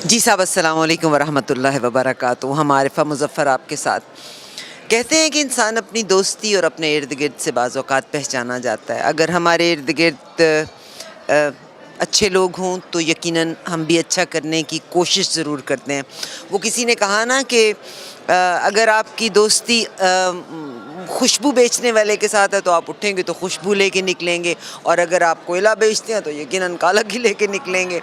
جی صاحب السلام علیکم ورحمۃ اللہ وبرکاتہ. ہم عارفہ مظفر آپ کے ساتھ. کہتے ہیں کہ انسان اپنی دوستی اور اپنے ارد گرد سے بعض اوقات پہچانا جاتا ہے. اگر ہمارے ارد گرد اچھے لوگ ہوں تو یقیناً ہم بھی اچھا کرنے کی کوشش ضرور کرتے ہیں. وہ کسی نے کہا نا کہ اگر آپ کی دوستی خوشبو بیچنے والے کے ساتھ ہے تو آپ اٹھیں گے تو خوشبو لے کے نکلیں گے, اور اگر آپ کوئلہ بیچتے ہیں تو یقیناً کالا ہی لے کے نکلیں گے.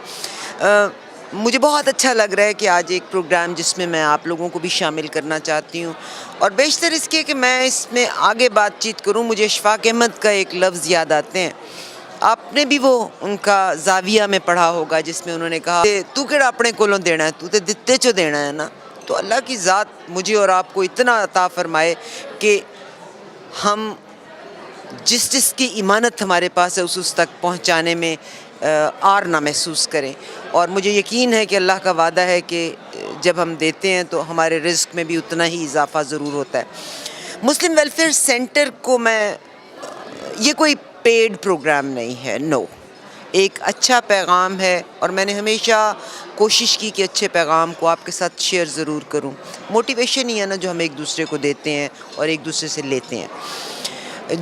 مجھے بہت اچھا لگ رہا ہے کہ آج ایک پروگرام جس میں میں آپ لوگوں کو بھی شامل کرنا چاہتی ہوں, اور بیشتر اس کے کہ میں اس میں آگے بات چیت کروں. مجھے اشفاق احمد کا ایک لفظ یاد آتے ہیں. آپ نے بھی وہ ان کا زاویہ میں پڑھا ہوگا جس میں انہوں نے کہا کہ تو کیڑا اپنے کولوں دینا ہے, تو تے دتے چو دینا ہے نا. تو اللہ کی ذات مجھے اور آپ کو اتنا عطا فرمائے کہ ہم جس کی ایمانت ہمارے پاس ہے اس تک پہنچانے میں آر نہ محسوس کریں. اور مجھے یقین ہے کہ اللہ کا وعدہ ہے کہ جب ہم دیتے ہیں تو ہمارے رزق میں بھی اتنا ہی اضافہ ضرور ہوتا ہے. مسلم ویلفیئر سینٹر کو یہ کوئی پیڈ پروگرام نہیں ہے, نو. ایک اچھا پیغام ہے اور میں نے ہمیشہ کوشش کی کہ اچھے پیغام کو آپ کے ساتھ شیئر ضرور کروں. موٹیویشن ہی ہے نا جو ہم ایک دوسرے کو دیتے ہیں اور ایک دوسرے سے لیتے ہیں.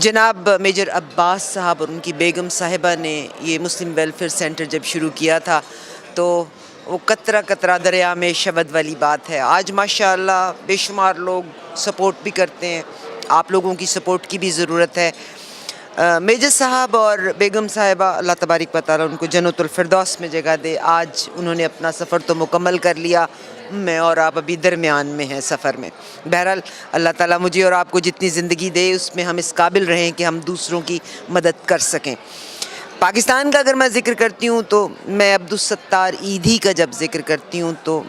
جناب میجر عباس صاحب اور ان کی بیگم صاحبہ نے یہ مسلم ویلفیئر سینٹر جب شروع کیا تھا تو وہ قطرہ قطرہ دریا میں شبد والی بات ہے. آج ماشاءاللہ بے شمار لوگ سپورٹ بھی کرتے ہیں. آپ لوگوں کی سپورٹ کی بھی ضرورت ہے. میجر صاحب اور بیگم صاحبہ اللہ تبارک و تعالیٰ ان کو جنت الفردوس میں جگہ دے. آج انہوں نے اپنا سفر تو مکمل کر لیا, میں اور آپ ابھی درمیان میں ہیں سفر میں. بہرحال اللہ تعالیٰ مجھے اور آپ کو جتنی زندگی دے اس میں ہم اس قابل رہیں کہ ہم دوسروں کی مدد کر سکیں. پاکستان کا اگر میں ذکر کرتی ہوں تو میں عبدالستار ایدھی کا جب ذکر کرتی ہوں تو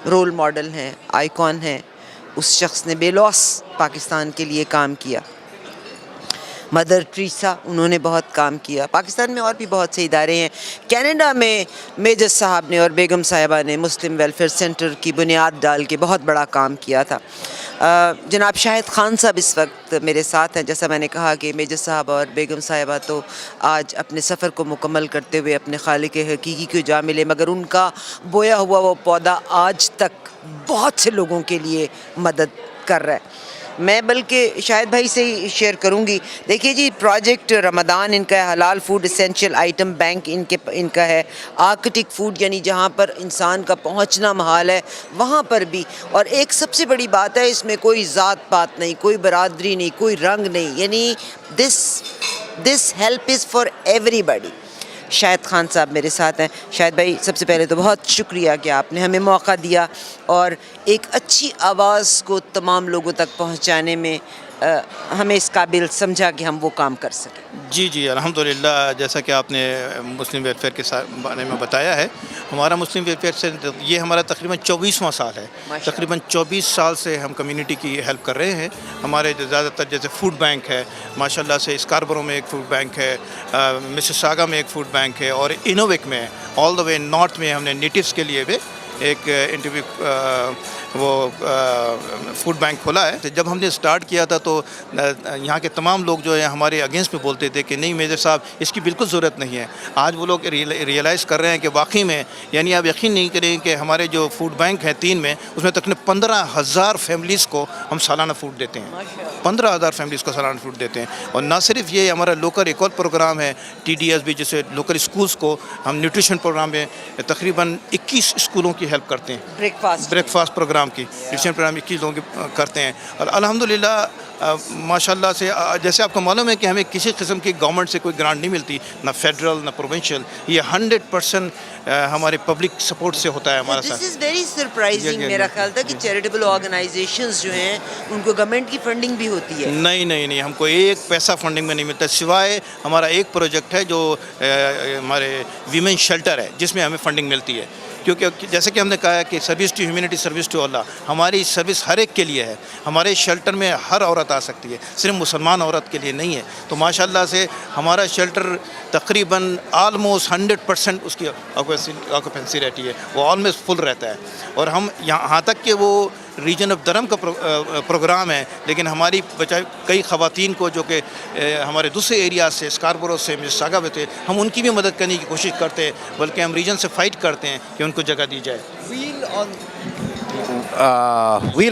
رول ماڈل ہیں, آئیکن ہیں. اس شخص نے بے لوث پاکستان کے لیے کام کیا. مدر ٹریسا, انہوں نے بہت کام کیا. پاکستان میں اور بھی بہت سے ادارے ہیں. کینیڈا میں میجر صاحب نے اور بیگم صاحبہ نے مسلم ویلفیئر سینٹر کی بنیاد ڈال کے بہت بڑا کام کیا تھا. جناب شاہد خان صاحب اس وقت میرے ساتھ ہیں. جیسا میں نے کہا کہ میجر صاحب اور بیگم صاحبہ تو آج اپنے سفر کو مکمل کرتے ہوئے اپنے خالق حقیقی کو جا ملے, مگر ان کا بویا ہوا وہ پودا آج تک بہت سے لوگوں کے لیے مدد کر رہا ہے. میں بلکہ شاہد بھائی سے ہی شیئر کروں گی. دیکھیے جی, پروجیکٹ رمضان ان کا ہے, حلال فوڈ اسینشل آئٹم بینک ان کا ہے, آرکٹک فوڈ یعنی جہاں پر انسان کا پہنچنا محال ہے وہاں پر بھی. اور ایک سب سے بڑی بات ہے اس میں کوئی ذات پات نہیں, کوئی برادری نہیں, کوئی رنگ نہیں, یعنی this help is for everybody. Shahid Khan sahab میرے ساتھ ہیں. شاہد بھائی سب سے پہلے تو بہت شکریہ کہ آپ نے ہمیں موقع دیا اور ایک اچھی آواز کو تمام لوگوں تک پہنچانے میں ہمیں اس قابل سمجھا کہ ہم وہ کام کر سکیں. جی الحمدللہ, جیسا کہ آپ نے مسلم ویلفیئر کے بارے میں بتایا ہے, ہمارا مسلم ویلفیئر سے یہ ہمارا تقریباً 24واں سال ہے. تقریباً 24 سال سے ہم کمیونٹی کی ہیلپ کر رہے ہیں. ہمارے زیادہ تر جیسے فوڈ بینک ہے ماشاءاللہ سے, اسکاربرو میں ایک فوڈ بینک ہے, مسیساگا میں ایک فوڈ بینک ہے, اور انوویک میں آل دا وے نارتھ میں ہم نے نیٹیوز کے لیے بھی ایک فوڈ بینک کھولا ہے. جب ہم نے اسٹارٹ کیا تھا تو یہاں کے تمام لوگ جو ہیں ہمارے اگینسٹ میں بولتے تھے کہ نہیں میجر صاحب اس کی بالکل ضرورت نہیں ہے. آج وہ لوگ ریئلائز کر رہے ہیں کہ واقعی میں, یعنی آپ یقین نہیں کریں کہ ہمارے جو فوڈ بینک ہیں 3 میں, اس میں تقریباً 15,000 فیملیز کو ہم سالانہ فوڈ دیتے ہیں. 15,000 فیملیز کو سالانہ فوڈ دیتے ہیں. اور نہ صرف یہ, ہمارا لوکل ایک اور پروگرام ہے TDS بھی, جیسے لوکل اسکولز کو ہم نیوٹریشن پروگرام میں تقریباً 21 اسکولوں کی ہیلپ کرتے ہیں. بریک فاسٹ پروگرام کی نیوٹریشن پروگرام 21 لوگوں کی کرتے ہیں. اور الحمدللہ ماشاءاللہ سے, جیسے آپ کو معلوم ہے کہ ہمیں کسی قسم کی گورنمنٹ سے کوئی گرانٹ نہیں ملتی, نہ فیڈرل نہ پروونشل. یہ 100% ہمارے پبلک سپورٹ سے ہوتا ہے ہمارا ساتھ. دس از ویری سرپرائزنگ. میرا خیال تھا کہ چیریٹیبل آرگنائزیشنز جو ہیں ان کو گورنمنٹ کی فنڈنگ بھی ہوتی ہے. نہیں, ہم کو ایک پیسہ فنڈنگ میں نہیں ملتا, سوائے ہمارا ایک پروجیکٹ ہے جو ہمارے ویمن شیلٹر ہے جس میں ہمیں فنڈنگ ملتی ہے. کیونکہ جیسے کہ ہم نے کہا ہے کہ service to humanity service to Allah, ہماری سروس ہر ایک کے لیے ہے. ہمارے شیلٹر میں ہر عورت آ سکتی ہے، صرف مسلمان عورت کے لیے نہیں ہے. تو ماشاءاللہ سے ہمارا شیلٹر تقریباً آلموسٹ 100% اس کی آکوپینسی رہتی ہے، وہ آلموسٹ فل رہتا ہے. اور ہم یہاں تک کہ وہ ریجن آف درم کا پروگرام ہے، لیکن ہماری بچائے کئی خواتین کو جو کہ ہمارے دوسرے ایریاز سے اسکاربورو سے مساگا میں تھے، ہم ان کی بھی مدد کرنے کی کوشش کرتے ہیں، بلکہ ہم ریجن سے فائٹ کرتے ہیں کہ ان کو جگہ دی جائے. Well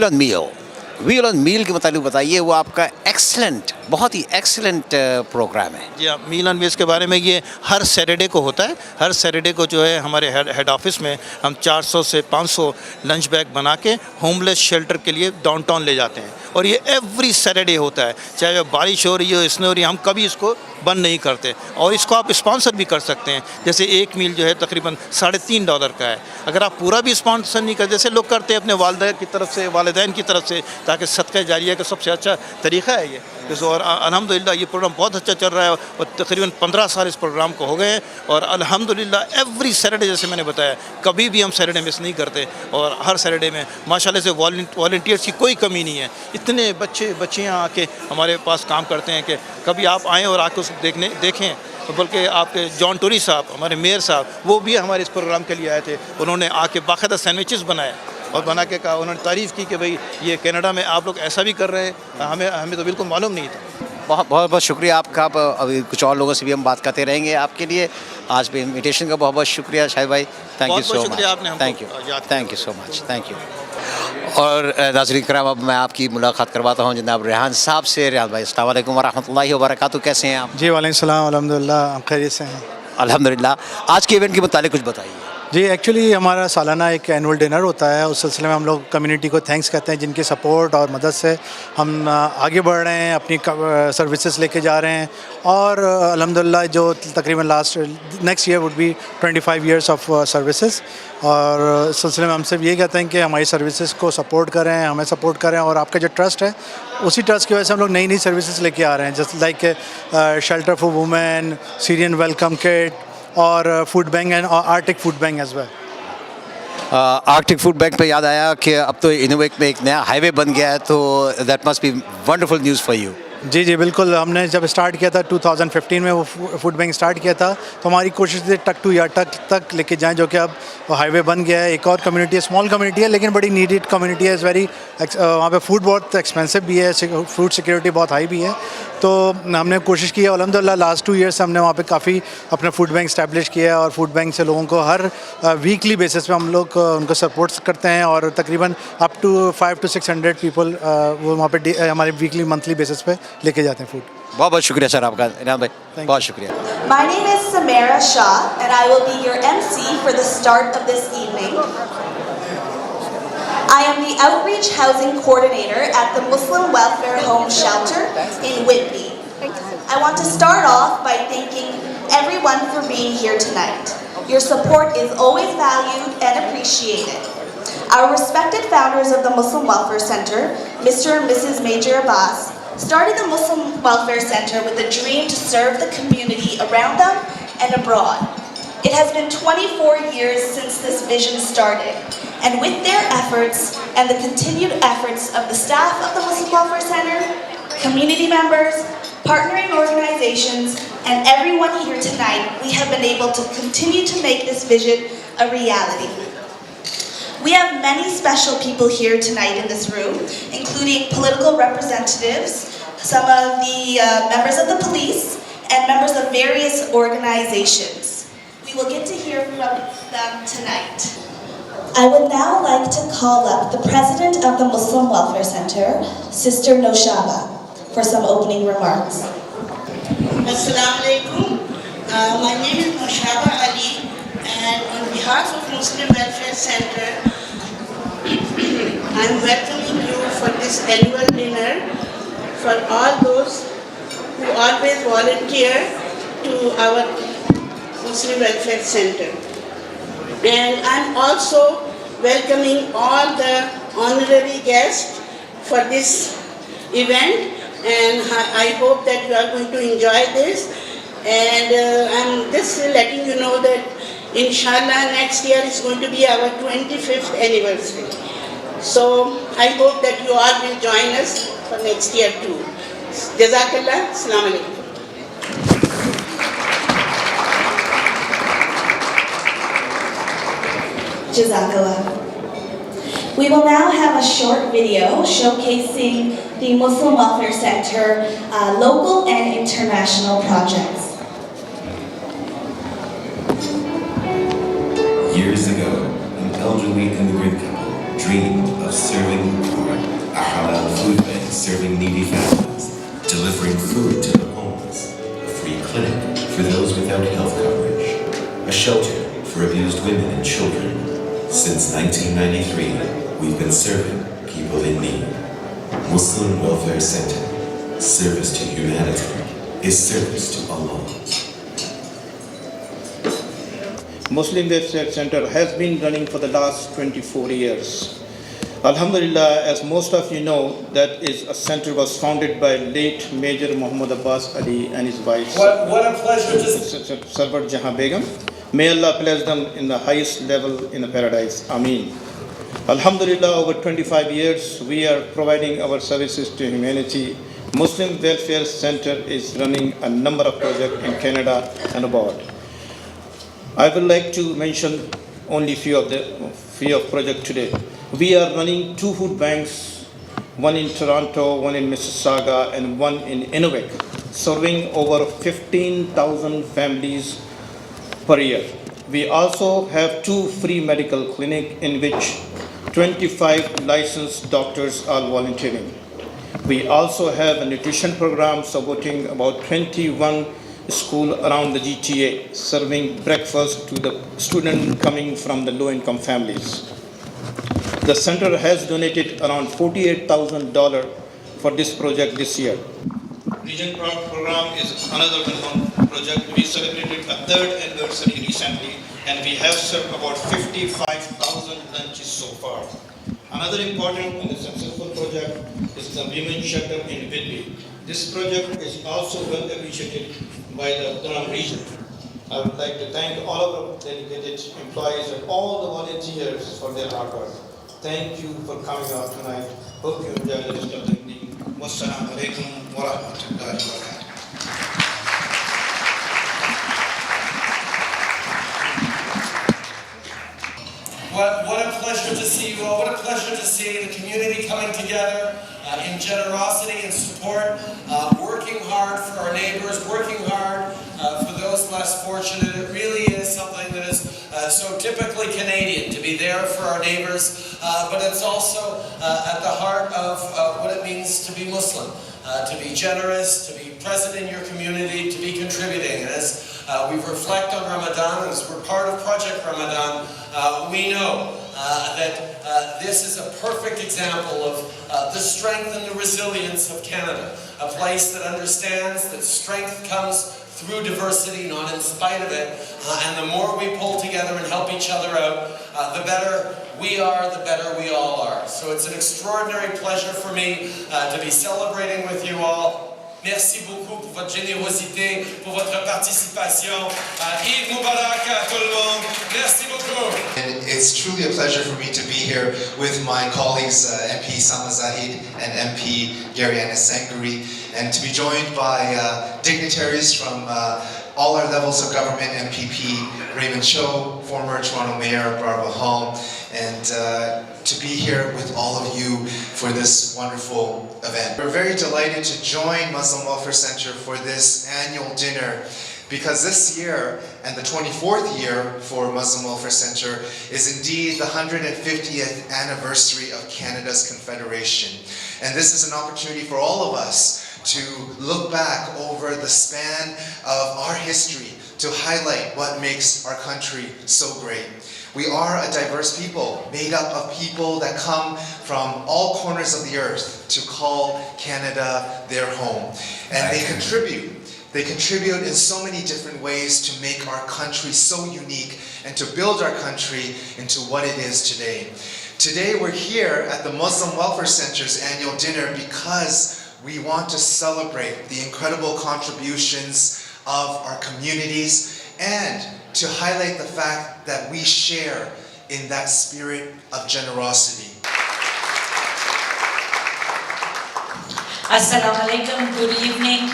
on mile, well on میل کے متعلق بتائیے. وہ آپ کا ایکسلنٹ، بہت ہی ایکسلنٹ پروگرام ہے. جی ہاں، میل آن ویلز کے بارے میں یہ ہر سیٹرڈے کو ہوتا ہے. ہر سیٹرڈے کو جو ہے ہمارے ہیڈ آفس میں ہم 400 سے 500 لنچ بیگ بنا کے ہوم لیس شیلٹر کے لیے ڈاؤن ٹاؤن لے جاتے ہیں. اور یہ ایوری سیٹرڈے ہوتا ہے، چاہے بارش ہو رہی ہو، اسنو ہو رہی ہے، ہم کبھی اس کو بند نہیں کرتے. اور اس کو آپ اسپانسر بھی کر سکتے ہیں. جیسے ایک میل جو ہے تقریباً $3.5 کا ہے. اگر آپ پورا بھی اسپانسر نہیں کرتے، جیسے لوگ کرتے ہیں اپنے والدہ کی طرف سے، والدین کی طرف سے، تاکہ صدقہ جاریہ کا سب سے اچھا طریقہ ہے یہ. اور الحمدللہ یہ پروگرام بہت اچھا چل رہا ہے، اور تقریباً 15 سال اس پروگرام کو ہو گئے ہیں. اور الحمدللہ ایوری سیٹرڈے، جیسے میں نے بتایا، کبھی بھی ہم سیٹرڈے مس نہیں کرتے. اور ہر سیٹرڈے میں ماشاءاللہ سے والنٹیئرس کی کوئی کمی نہیں ہے. اتنے بچیاں آ کے ہمارے پاس کام کرتے ہیں کہ کبھی آپ آئیں اور آ کے اس کو دیکھیں. بلکہ آپ کے جان ٹوری صاحب، ہمارے میئر صاحب، وہ بھی ہمارے اس پروگرام کے لیے آئے تھے. انہوں نے آ کے باقاعدہ سینڈوچز بنائے اور بنا کے کہا، انہوں نے تعریف کی کہ بھئی یہ کینیڈا میں آپ لوگ ایسا بھی کر رہے ہیں، ہمیں تو بالکل معلوم نہیں تھا. بہت بہت شکریہ آپ کا. ابھی کچھ اور لوگوں سے بھی ہم بات کرتے رہیں گے آپ کے لیے. آج بھی انویٹیشن کا بہت بہت شکریہ شاہد بھائی. Thank you so much. Thank you so much. Thank you. اور ناظرین کرام، اب میں آپ کی ملاقات کرواتا ہوں جناب ریحان صاحب سے. ریحان بھائی السلام علیکم ورحمۃ اللہ وبرکاتہ، کیسے ہیں آپ؟ جی وعلیکم السلام، الحمدللہ ہم خیریت سے ہیں. الحمدللہ. آج کے ایونٹ کے متعلق کچھ بتائیے. جی ایکچولی ہمارا سالانہ ایک اینول ڈنر ہوتا ہے. اس سلسلے میں ہم لوگ کمیونٹی کو تھینکس کہتے ہیں، جن کی سپورٹ اور مدد سے ہم آگے بڑھ رہے ہیں، اپنی سروسز لے کے جا رہے ہیں. اور الحمدللہ جو تقریباً next year would be 25 years of services. اور اس سلسلے میں ہم صرف یہ کہتے ہیں کہ ہماری سروسز کو سپورٹ کریں، ہمیں سپورٹ کریں. اور آپ کا جو ٹرسٹ ہے، اسی ٹرسٹ کی وجہ سے ہم لوگ نئی سروسز لے کے آ رہے ہیں، جیسے like shelter for women, Syrian welcome kit, اور food bank and Arctic food bank as well. Arctic food bank پہ یاد آیا کہ اب تو انوویک میں ایک نیا ہائی وے بن گیا ہے، تو that must be wonderful news for you. جی بالکل. ہم نے جب اسٹارٹ کیا تھا 2015 میں وہ فوڈ بینک اسٹارٹ کیا تھا، تو ہماری کوشش تھی ٹک ٹو یا تک لے کے جائیں، جو کہ اب ہائی وے بن گیا ہے. ایک اور کمیونٹی ہے، اسمال کمیونٹی ہے لیکن بڑی نیڈیڈ کمیونٹی ہے. وہاں پہ فوڈ بہت ایکسپینسو بھی ہے، فوڈ سیکورٹی بہت ہائی بھی ہے. تو ہم نے کوشش کی ہے، الحمدللہ لاسٹ 2 ایئرس ہم نے وہاں پہ کافی اپنا فوڈ بینک اسٹیبلش کیا ہے. اور فوڈ بینک سے لوگوں کو ہر ویکلی بیسس پہ ہم لوگ ان کو سپورٹ کرتے ہیں. اور تقریباً اپ ٹو 500 to 600 پیپل وہ وہاں پہ ہمارے ویکلی منتھلی بیسس پہ لے کے جاتے ہیں فوڈ. بہت بہت شکریہ سر آپ کا. ریحان بھائی بہت شکریہ. My name is Samara Shah, and I will be your MC for the start of this evening. I am the Outreach Housing Coordinator at the Muslim Welfare Home Shelter in Whitby. I want to start off by thanking everyone for being here tonight. Your support is always valued and appreciated. Our respected founders of the Muslim Welfare Center, Mr. and Mrs. Major Abbas, started the Muslim Welfare Center with a dream to serve the community around them and abroad. It has been 24 years since this vision started, and with their efforts and the continued efforts of the staff of the Muslim Welfare Center, community members, partnering organizations, and everyone here tonight, we have been able to continue to make this vision a reality. We have many special people here tonight in this room, including political representatives, some of the members of the police, and members of various organizations. We will get to hear from them tonight. I would now like to call up the president of the Muslim Welfare Center, Sister Noshaba, for some opening remarks. Assalamu alaikum. My name is Noshaba Ali, and on behalf of Muslim Welfare Center, I am welcoming you for this annual dinner for all those who always volunteer to our Muslim Welfare Center. And I am also welcoming all the honorary guests for this event, and I hope that you are going to enjoy this. And I'm just letting you know that Inshallah, next year is going to be our 25th anniversary. So I hope that you all will join us for next year too. Jazakallah. Assalamu alaikum. Jazakallah. We will now have a short video showcasing the Muslim Welfare Center local and international projects. Years ago, an elderly immigrant couple dreamed of serving the poor, a halal food bank serving needy families, delivering food to the homeless, a free clinic for those without health coverage, a shelter for abused women and children. Since 1993, we've been serving people in need. Muslim Welfare Center, service to humanity, is service to Allah. Muslim Welfare Center has been running for the last 24 years. Alhamdulillah, as most of you know, that is a center was founded by late Major Muhammad Abbas Ali and his wife. What a pleasure Sarwar Jahan Begum. May Allah bless them in the highest level in the paradise. Ameen. Alhamdulillah, over 25 years, we are providing our services to humanity. Muslim Welfare Center is running a number of projects in Canada and abroad. I would like to mention only few of projects today. We are running 2 food banks, one in Toronto, one in Mississauga, and one in Inuvik, serving over 15,000 families per year. We also have 2 free medical clinics in which 25 licensed doctors are volunteering. We also have a nutrition program supporting about 21 schools around the GTA, serving breakfast to the students coming from the low-income families. The center has donated around $48,000 for this project this year. Region program is another one project. We celebrated a 3rd anniversary recently, and we have served about 55,000 lunches so far. Another important and successful project is the women's shelter in Whitby. This project is also well appreciated by the Durham region. I would like to thank all of our dedicated employees and all the volunteers for their hard work. Thank you for coming out tonight. Hope you enjoy the rest of the evening. Wassalamu alaikum wa rahmatullahi wa barakatuh. What a pleasure to see you all. What a pleasure to see the community coming together in generosity and support, working hard for our neighbors, working hard for those less fortunate. It really is something that is so typically Canadian, to be there for our neighbors, but it's also at the heart of what it means to be Muslim, to be generous, to be present in your community, to be contributing. And as we reflect on Ramadan, as we're part of Project Ramadan, we know that this is a perfect example of the strength and the resilience of Canada, a place that understands that strength comes through diversity, not in spite of it, and the more we pull together and help each other out, the better we are, the better we all are. So it's an extraordinary pleasure for me to be celebrating with you all. Merci beaucoup pour votre générosité, pour votre participation. Eid Mubarak à tout le monde. Merci beaucoup. And it's truly a pleasure for me to be here with my colleagues MP Sama Zahid and MP Gary Sangari, and to be joined by dignitaries from all our levels of government, MPP Raymond Cho, former Toronto Mayor Barbara Hall, and to be here with all of you for this wonderful event. We're very delighted to join Muslim Welfare Center for this annual dinner, because this year, and the 24th year for Muslim Welfare Center, is indeed the 150th anniversary of Canada's Confederation. And this is an opportunity for all of us to look back over the span of our history, to highlight what makes our country so great. We are a diverse people, made up of people that come from all corners of the earth to call Canada their home. And they contribute. They contribute in so many different ways to make our country so unique and to build our country into what it is today. Today we're here at the Muslim Welfare Center's annual dinner because we want to celebrate the incredible contributions of our communities and to highlight the fact that we share in that spirit of generosity. Assalamu alaikum, good evening.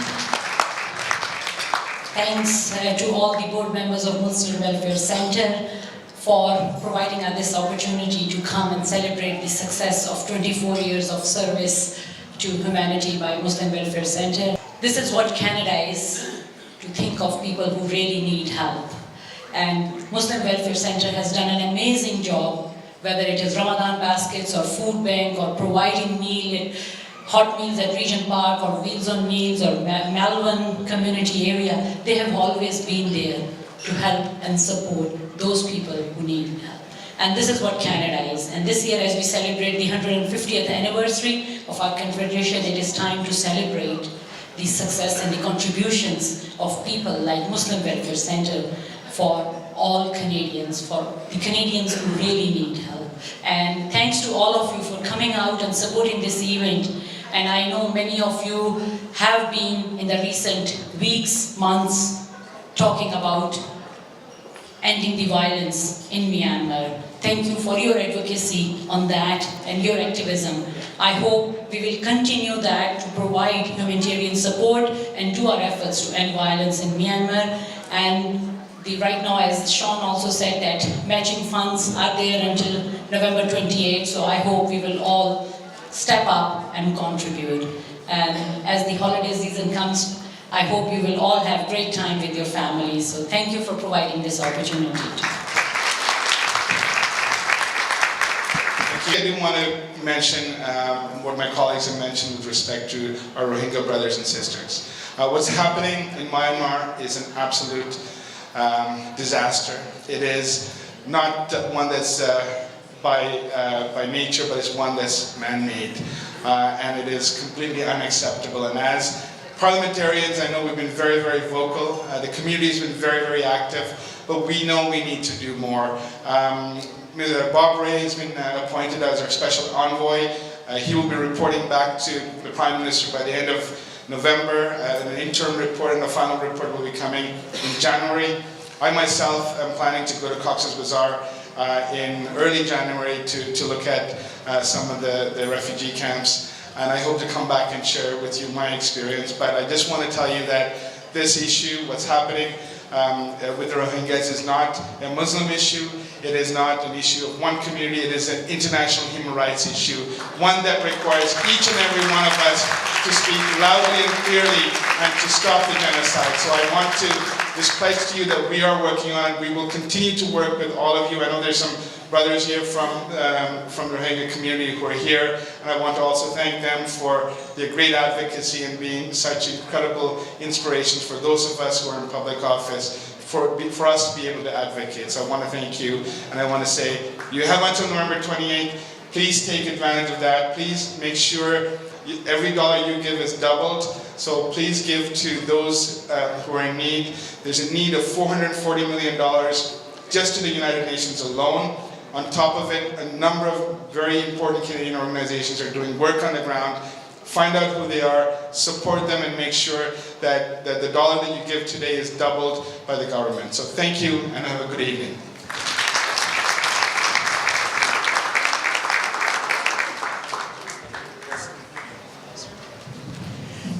Thanks to all the board members of Muslim Welfare Center for providing us this opportunity to come and celebrate the success of 24 years of service to humanity by Muslim Welfare Center. This is what Canada is, to think of people who really need help. And Muslim Welfare Center has done an amazing job, whether it is Ramadan baskets or food bank or providing hot meals at Regent Park or Wheels on Meals or Melbourne community area. They have always been there to help and support those people who need help. And this is what Canada is. And this year, as we celebrate the 150th anniversary of our Confederation, it is time to celebrate the success and the contributions of people like Muslim Welfare Center for all Canadians, for the Canadians who really need help. And thanks to all of you for coming out and supporting this event. And I know many of you have been in the recent weeks, months, talking about ending the violence in Myanmar. Thank you for your advocacy on that and your activism. I hope we will continue that to provide humanitarian support and do our efforts to end violence in Myanmar. And right now, as Sean also said, that matching funds are there until November 28th, so I hope we will all step up and contribute. And as the holiday season comes, I hope you will all have great time with your families. So thank you for providing this opportunity. I do want to mention what my colleagues have mentioned with respect to our Rohingya brothers and sisters. What's happening in Myanmar is an absolute disaster. It is not one that's by nature, but it's one that's man-made. And it is completely unacceptable. And as parliamentarians, I know we've been very, very vocal. The community has been very, very active, but we know we need to do more. Bob Ray has been appointed as our special envoy. He will be reporting back to the Prime Minister by the end of November. An interim report and a final report will be coming in January. I myself am planning to go to Cox's Bazar in early January to look at some of the refugee camps. And I hope to come back and share with you my experience. But I just want to tell you that this issue, what's happening with the Rohingyas, is not a Muslim issue. It is not an issue of one community. It is an international human rights issue, one that requires each and every one of us to speak loudly and clearly and to stop the genocide. So I want to just pledge to you that we are working on it. We will continue to work with all of you. I know there's some brothers here from the Rohingya community who are here, and I want to also thank them for their great advocacy and being such incredible inspirations for those of us who are in public office, for us to be able to advocate. So I want to thank you, and I want to say, you have until November 28th. Please take advantage of that. Please make sure every dollar you give is doubled. So please give to those who are in need. There's a need of $440 million just to the United Nations alone. On top of it, a number of very important Canadian organizations are doing work on the ground. Find out who they are, support them, and make sure that the dollar that you give today is doubled by the government. So thank you, and have a good evening.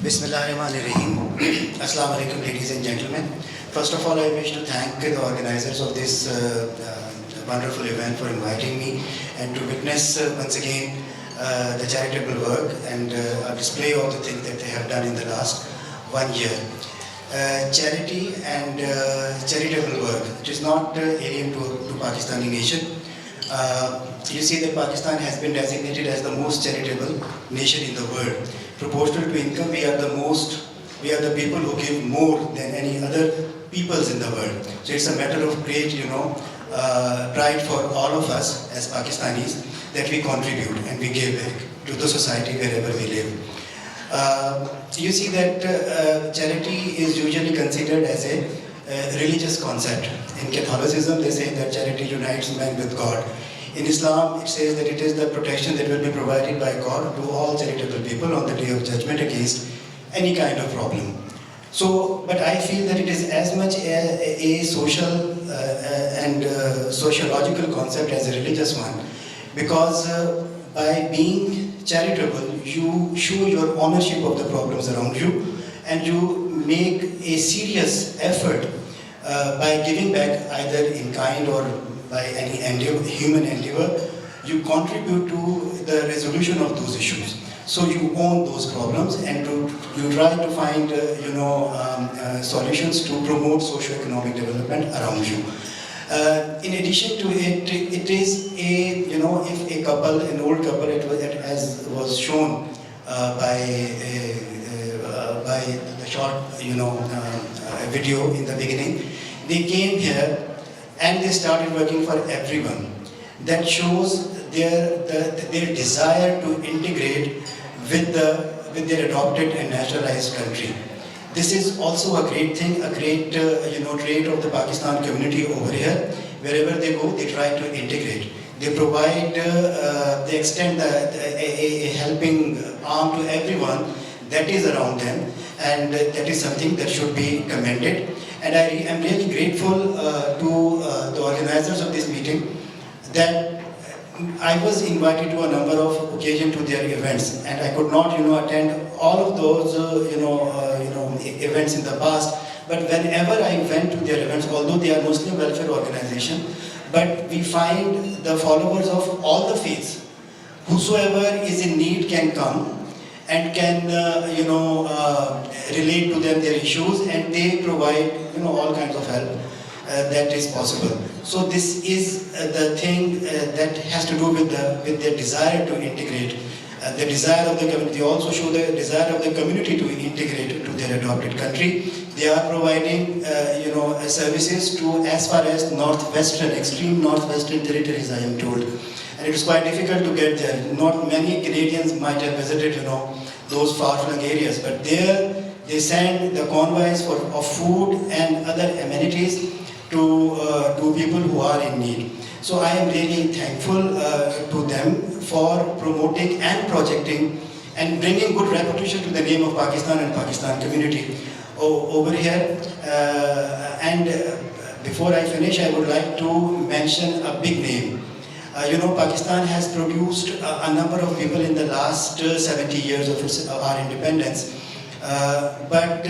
Bismillahirrahmanirrahim. Assalamu alaikum, ladies and gentlemen. First of all, I wish to thank the organizers of this wonderful event for inviting me and to witness once again the charitable work and a display of the things that they have done in the last 1 year. Charity and charitable work, it is not alien to Pakistani nation. You see that Pakistan has been designated as the most charitable nation in the world. Proportional to income, we are the people who give more than any other peoples in the world. So it's a matter of great, pride for all of us as Pakistanis that we contribute and we give back to the society wherever we live. You see that charity is usually considered as a religious concept. In Catholicism, they say that charity unites man with God. In Islam, it says that it is the protection that will be provided by God to all charitable people on the day of judgment against any kind of problem. So, but I feel that it is as much a social and sociological concept as a religious one, because by being charitable, you show your ownership of the problems around you, and you make a serious effort by giving back either in kind or by any human endeavor. You contribute to the resolution of those issues. So you own those problems, and you try to find solutions to promote socio-economic development around you. In addition to it, it is if a couple, an old couple, as was shown by the short video in the beginning, they came here and they started working for everyone. That shows their desire to integrate with their adopted and naturalized country. This is also a great thing, a great trait of the Pakistan community over here. Wherever they go, they try to integrate. They provide, they extend a helping arm to everyone that is around them, and that is something that should be commended. And I am really grateful to the organizers of this meeting that I was invited to a number of occasions to their events, and I could not, attend all of those, events in the past. But whenever I went to their events, although they are Muslim welfare organization, but we find the followers of all the faiths, whosoever is in need can come and can, relate to them their issues, and they provide, all kinds of help that is possible. So this is the thing that has to do with their desire to integrate, the desire of the community. They also show the desire of the community to integrate to their adopted country. They are providing, services to as far as extreme northwestern territories, I am told. And it is quite difficult to get there. Not many Canadians might have visited, those far-flung areas, but there they send the convoys of food and other amenities to people who are in need. So I am really thankful to them for promoting and projecting and bringing good reputation to the name of Pakistan and Pakistan community over here. And before I finish, I would like to mention a big name. Pakistan has produced a number of people in the last 70 years of our independence. But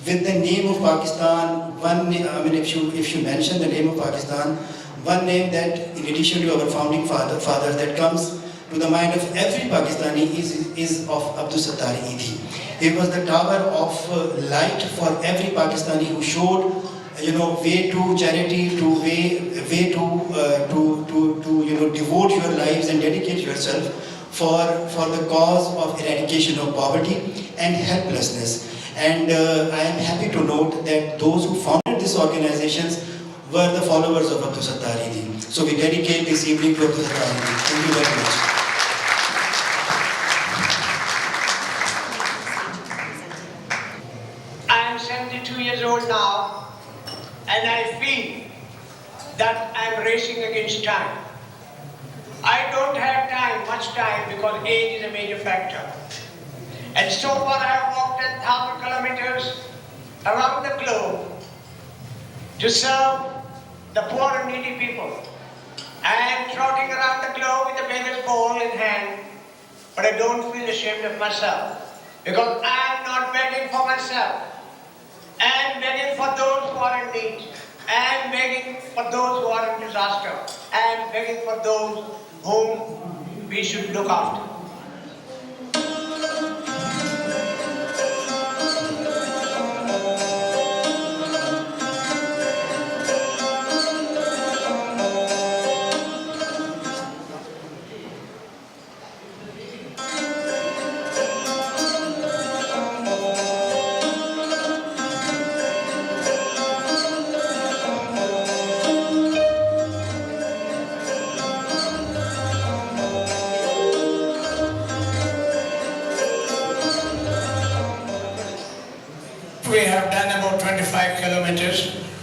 with the name of Pakistan, if you mention the name of Pakistan, one name that, in addition to our founding fathers, that comes to the mind of every Pakistani is of Abdul Sattar Idi. He was the tower of light for every Pakistani who showed, way to charity, to way to devote your lives and dedicate yourself for the cause of eradication of poverty and helplessness. And I am happy to note that those who founded these organizations were the followers of Abdul Sattar Idi. So we dedicate this evening to Abdul Sattar Idi. Thank you very much. I am 72 years old now, and I feel that I am racing against time. I don't have much time, because age is a major factor. And so far I have walked 10,000 kilometers around the globe to serve the poor and needy people. I am trotting around the globe with a beggar's bowl in hand, but I don't feel ashamed of myself, because I am not begging for myself. I am begging for those who are in need. I am begging for those who are in disaster. I am begging for those whom we should look after. We have done about 25 kilometers,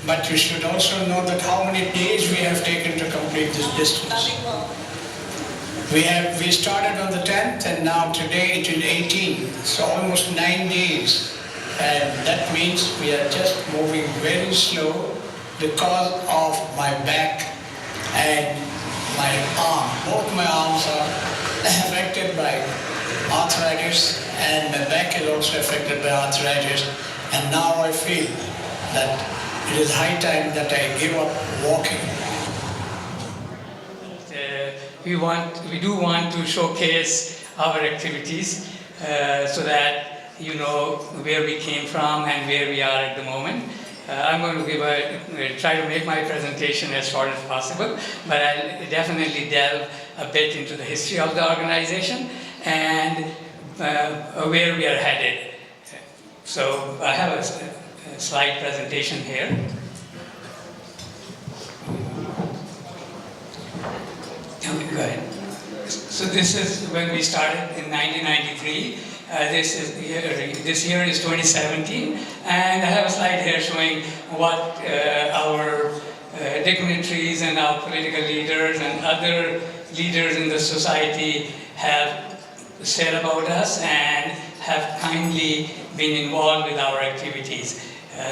but you should also know that how many days we have taken to complete this distance. We started on the 10th, and now today it is 18, so almost 9 days. And that means we are just moving very slow, because of my back and my arm. Both my arms are affected by arthritis, and my back is also affected by arthritis. And now I feel that it is high time that I give up walking. We do want to showcase our activities so that you know where we came from and where we are at the moment. I'm going to try to make my presentation as short as possible, but I'll definitely delve a bit into the history of the organization and where we are headed. So I have a slide presentation here. Okay, go ahead. So this is when we started in 1993. This year is 2017, and I have a slide here showing what our dignitaries and our political leaders and other leaders in the society have said about us and have kindly been involved with our activities.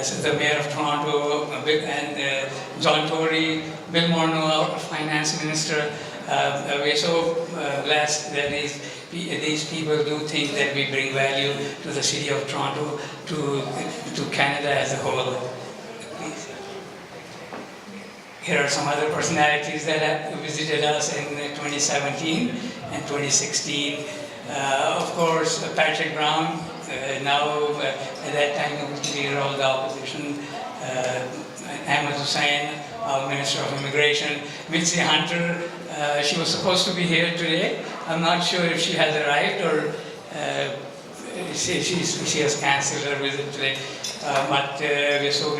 So the Mayor of Toronto and John Tory, Bill Morneau, our Finance Minister. We're so blessed that these people do think that we bring value to the city of Toronto, to Canada as a whole. Please. Here are some other personalities that have visited us in 2017 and 2016. Of course, Patrick Brown, now at that time he was the leader of the opposition. Ahmed Hussain, our Minister of Immigration. Mitzi Hunter, she was supposed to be here today. I'm not sure if she has arrived or she has cancelled her visit today. But we're so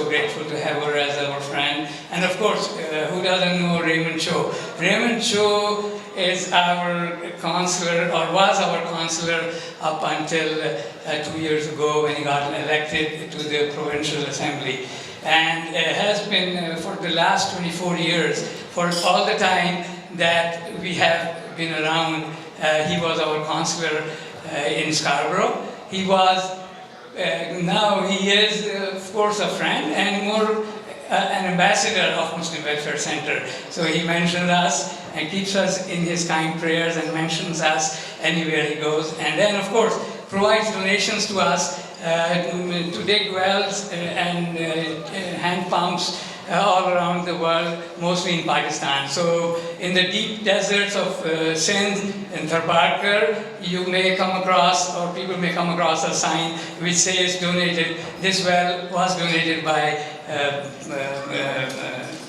grateful to have her as our friend. And of course, who doesn't know Raymond Cho? Raymond Cho is our consular, or was our consular up until 2 years ago when he got elected to the Provincial Assembly. And has been for the last 24 years, for all the time that we have been around, he was our consular in Scarborough. He was, now he is of course a friend and more an ambassador of Muslim Welfare Center. So he mentions us and keeps us in his kind prayers and mentions us anywhere he goes. And then of course provides donations to us to dig wells and hand pumps all around the world, mostly in Pakistan. So in the deep deserts of Sindh and Tharparkar, you may come across, or people may come across a sign which says donated. This well was donated by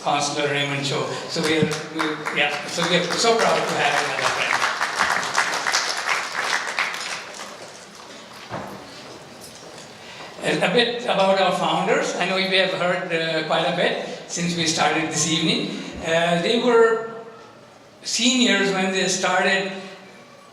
Consular Raymond Cho. So we're so proud to have another friend. A bit about our founders. I know we have heard quite a bit since we started this evening. They were seniors when they started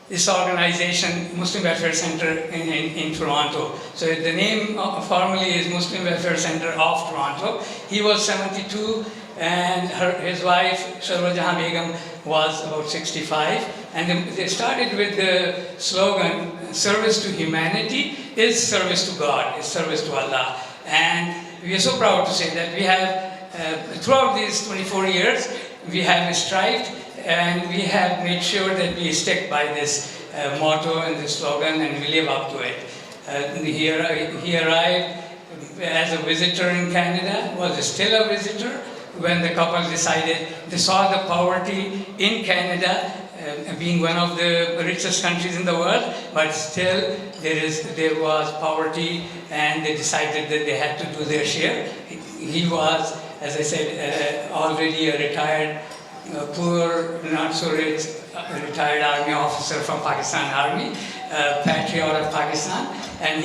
this organization, Muslim Welfare Center in Toronto. So the name formally is Muslim Welfare Center of Toronto. He was 72 and his wife, Sharwa Jahan Begum, was about 65. And they started with the slogan, service to humanity is service to God, is service to Allah. And we are so proud to say that we have, throughout these 24 years, we have strived and we have made sure that we stick by this motto and this slogan and we live up to it. He arrived as a visitor in Canada, was still a visitor when the couple decided, they saw the poverty in Canada, being one of the richest countries in the world, but still there was poverty and they decided that they had to do their share. He was, as I said, already a retired, poor, not so rich, retired army officer from Pakistan Army, patriot of Pakistan, and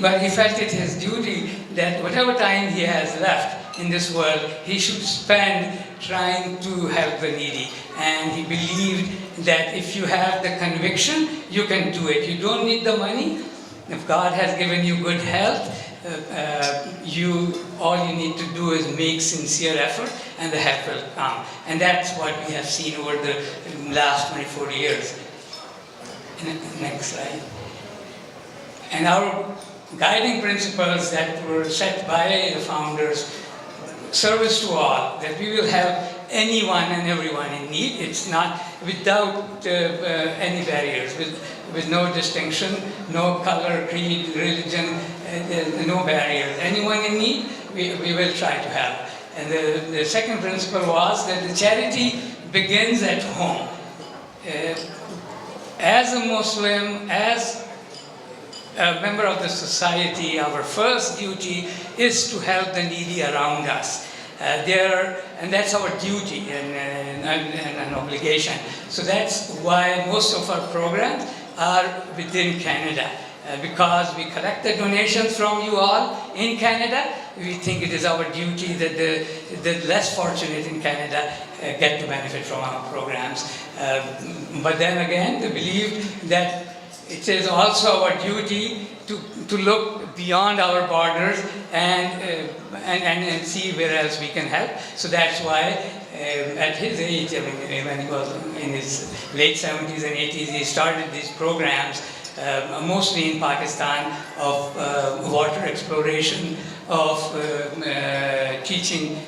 but he felt it his duty that whatever time he has left in this world, he should spend trying to help the needy. And he believed that if you have the conviction, you can do it. You don't need the money. If God has given you good health, all you need to do is make sincere effort and the help will come. And that's what we have seen over the last 24 years. Next slide. And our guiding principles that were set by the founders service to all, that we will help anyone and everyone in need. It's not without any barriers, with no distinction, no color, creed, religion, no barriers. Anyone in need, we will try to help. And the second principle was that the charity begins at home. As a Muslim, as a member of the society, our first duty is to help the needy around us. And that's our duty and an obligation. So that's why most of our programs are within Canada. Because we collect the donations from you all in Canada, we think it is our duty that the less fortunate in Canada get to benefit from our programs. But then again, we believe that it is also our duty to look beyond our borders and see where else we can help. So that's why at his age, I mean, when he was in his late 70s and 80s, he started these programs, mostly in Pakistan, of water exploration, of teaching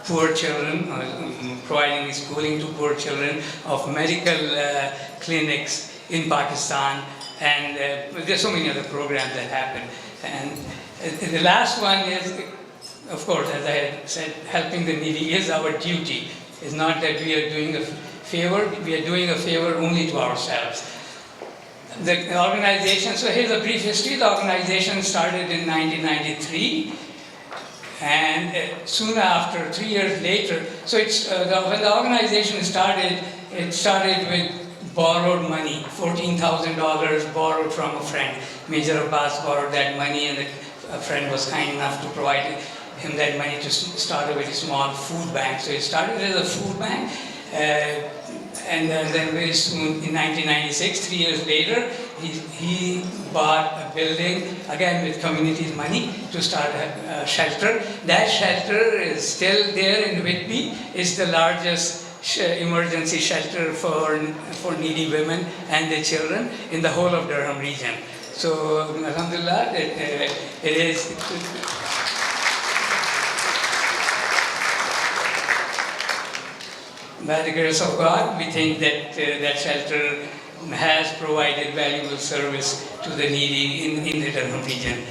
poor children, providing schooling to poor children, of medical clinics in Pakistan, and there's so many other programs that happen. And the last one is, of course, as I had said, helping the needy is our duty. It's not that we are doing a favor, we are doing a favor only to ourselves. The organization, so here's a brief history. The organization started in 1993, and soon after, 3 years later, so when the organization started, it started with borrowed money, $14,000 borrowed from a friend. Major Abbas borrowed that money, and a friend was kind enough to provide him that money to start a very small food bank. So it started as a food bank, and then very soon, in 1996, 3 years later, he bought a building, again with community's money, to start a shelter. That shelter is still there in Whitby. It's the largest emergency shelter for needy women and their children in the whole of Durham region. So, alhamdulillah, it is. By the grace of God, we think that that shelter has provided valuable service to the needy in the Durham region.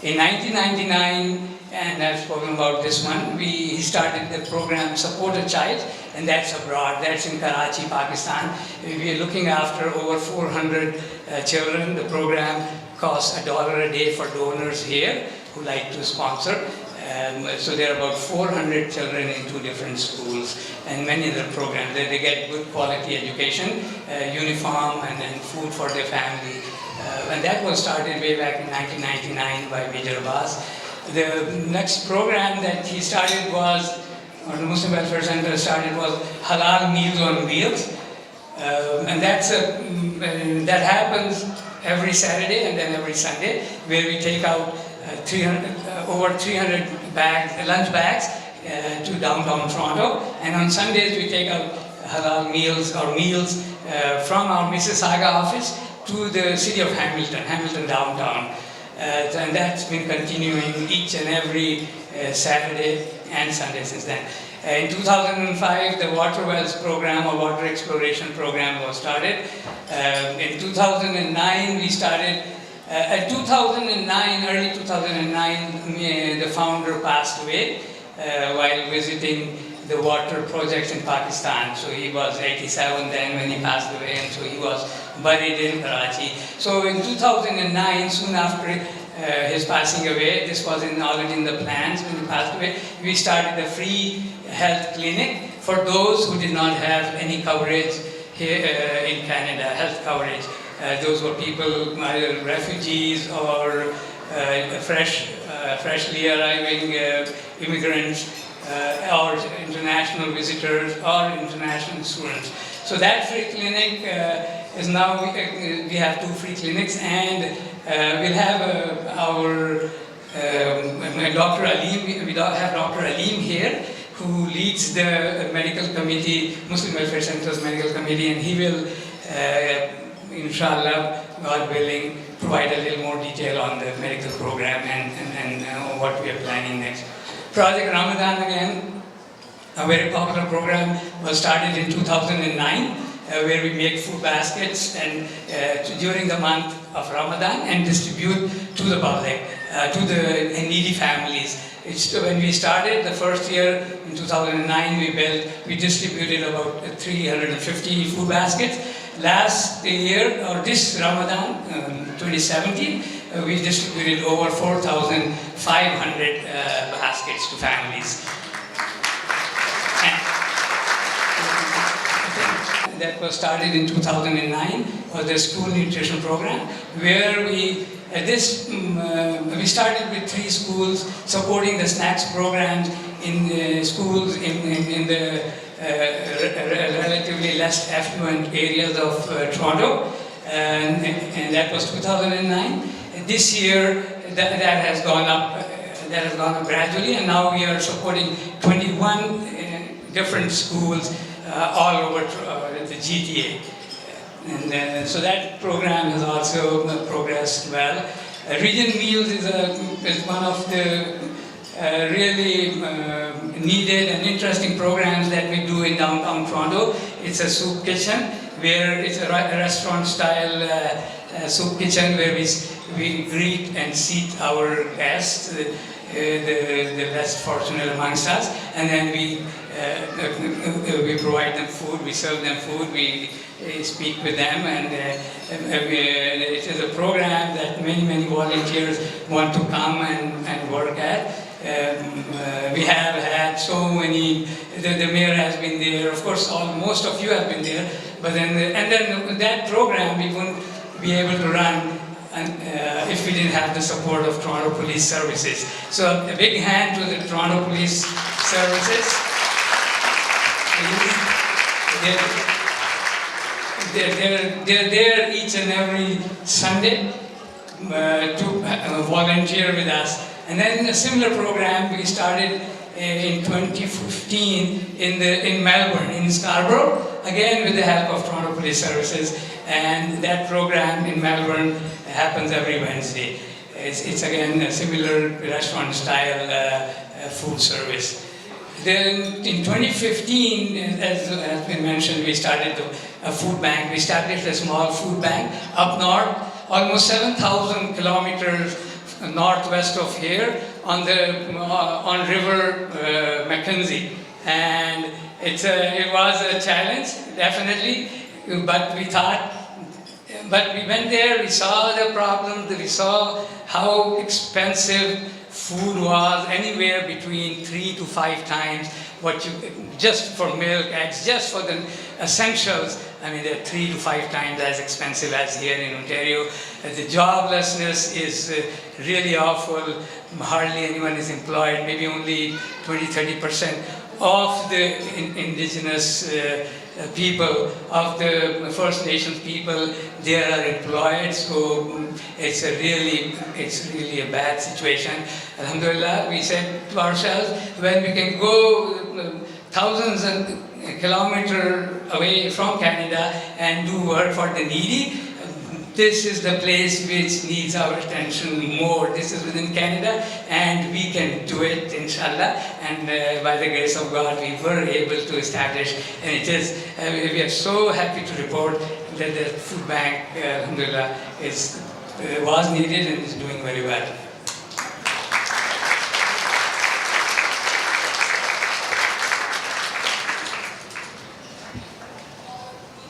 In 1999, and I've spoken about this one, he started the program Support a Child, and that's abroad, that's in Karachi, Pakistan. We are looking after over 400 children. The program costs $1 a day for donors here who like to sponsor. So there are about 400 children in 2 different schools, and many other programs. They get good quality education, uniform, and food for their family. And that was started way back in 1999 by Major Abbas. The next program that he started was, or the Muslim Welfare Center started, was Halal Meals on Wheels. And that happens every Saturday and then every Sunday, where we take out over 300 lunch bags to downtown Toronto. And on Sundays we take out halal meals or meals from our Mississauga office to the city of Hamilton downtown. And that's been continuing each and every Saturday and Sunday since then. In 2005, the Water Wells program, or water exploration program, was started. In 2009, we started. In 2009, early 2009, the founder passed away while visiting the water projects in Pakistan. So he was 87 then when he passed away, and so he was buried in Karachi. So in 2009, soon after his passing away, this was already in the plans when he passed away, we started a free health clinic for those who did not have any coverage here in Canada, health coverage. Those were people, either refugees or freshly arriving immigrants, or international visitors, or international students. So that free clinic is now, we have 2 free clinics, and we'll have our Dr. Aleem, we have Dr. Aleem here, who leads the medical committee, Muslim Welfare Center's medical committee, and he will, inshallah, God willing, provide a little more detail on the medical program and what we are planning next. Project Ramadan, again, a very popular program, was started in 2009, where we make food baskets and during the month of Ramadan and distribute to the public, to the needy families. When we started the first year in 2009, we distributed about 350 food baskets. Last year, or this Ramadan, 2017, we distributed over 4,500 baskets to families. That was started in 2009, was the school nutrition program, where we started with 3 schools supporting the snacks programs in schools in the relatively less affluent areas of Toronto, and that was 2009. This year, that has gone up. That has gone up gradually, and now we are supporting 21 different schools all over the GTA. And so that program has also progressed well. Region Meals is one of the really needed and interesting programs that we do in downtown Toronto. It's a soup kitchen, where it's a restaurant-style soup kitchen where we greet and seat our guests, the less fortunate amongst us, and then we provide them food, we serve them food, we speak with them, and it is a program that many volunteers want to come and work at. We have had so many, the mayor has been there, of course most of you have been there, but then that program we wouldn't be able to run if we didn't have the support of Toronto Police Services. So a big hand to the Toronto Police Services. They're there each and every Sunday to volunteer with us. And then a similar program we started in 2015 in Melbourne, in Scarborough, again with the help of Toronto Police Services. And that program in Melbourne happens every Wednesday. It's again a similar restaurant-style food service. Then in 2015, as has been mentioned, we started a food bank. We established a small food bank up north, almost 7,000 kilometers northwest of here on River Mackenzie. And it was a challenge, definitely, but we went there, we saw the problems, we saw how expensive food was, anywhere between 3 to 5 times what you, just for milk, eggs, just for the essentials. I mean, they're 3 to 5 times as expensive as here in Ontario. The joblessness is really awful. Hardly anyone is employed, maybe only 20-30% of the indigenous people, of the First Nations people, they are employed, so it's really a bad situation. Alhamdulillah, we said to ourselves, when we can go thousands of kilometers away from Canada and do work for the needy, this is the place which needs our attention more. This is within Canada, and we can do it, inshallah. And by the grace of God, we were able to establish, and it is, we are so happy to report that the food bank, alhamdulillah, was needed and is doing very well.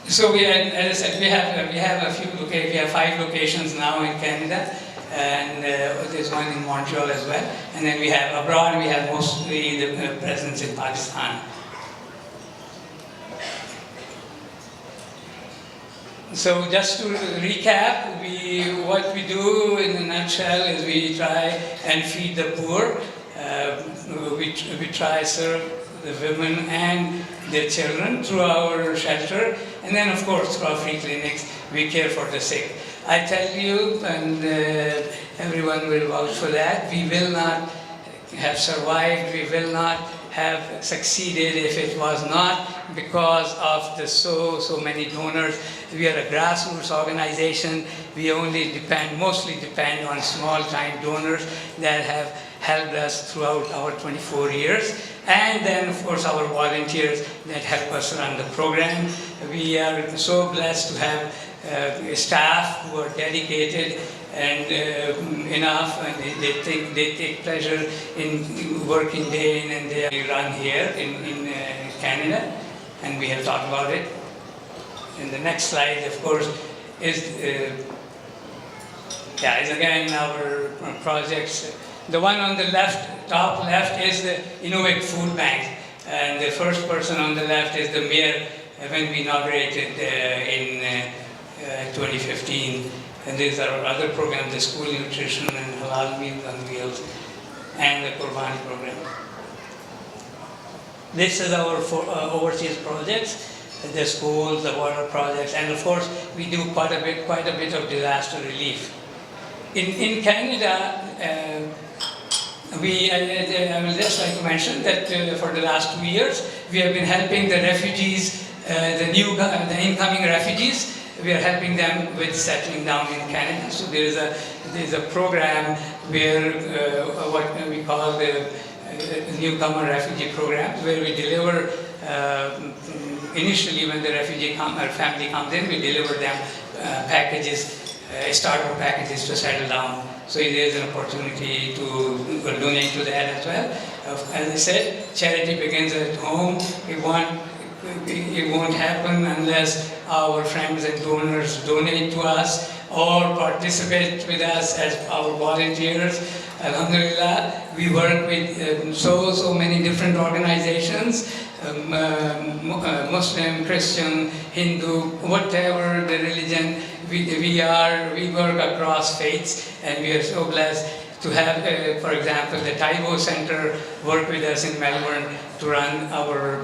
So we, as I said, we have a few we have 5 locations now in Canada, and there's one in Montreal as well. And then we have abroad, we have mostly the presence in Pakistan. So just to recap, what we do in a nutshell is we try and feed the poor. We try to serve the women and their children through our shelter, and then of course through our free clinics we care for the sick. I tell you, and everyone will vouch for that, we will not have survived, we will not have succeeded if it was not because of the so many donors. We are a grassroots organization. We mostly depend on small-time donors that have helped us throughout our 24 years. And then, of course, our volunteers that help us run the program. We are so blessed to have staff who are dedicated and enough, and they take pleasure in working day in and day out. We run here in Canada, and we have talked about it. And the next slide, of course, is again our projects. The one on the top left is the Innovate Food Bank, and the first person on the left is the mayor when we inaugurated in 2015. And these are our other programs, the school nutrition and halal meals on wheels, and the Qurbani program. This is our overseas projects, the schools, the water projects, and of course we do quite a bit of disaster relief. In Canada, I will just like to mention that for the last 2 years we have been helping the refugees, the incoming refugees. We are helping them with settling down in Canada. So there is a program where what we call the Newcomer refugee program, where we deliver initially when the refugee family comes in, we deliver them packages, starter packages to settle down. So there is an opportunity to donate to that as well. As I said, charity begins at home. It won't happen unless our friends and donors donate to us or participate with us as our volunteers. Alhamdulillah, we work with so many different organizations, Muslim, Christian, Hindu, whatever the religion, we work across faiths, and we are so blessed to have, for example, the Taibo Center work with us in Melbourne to run our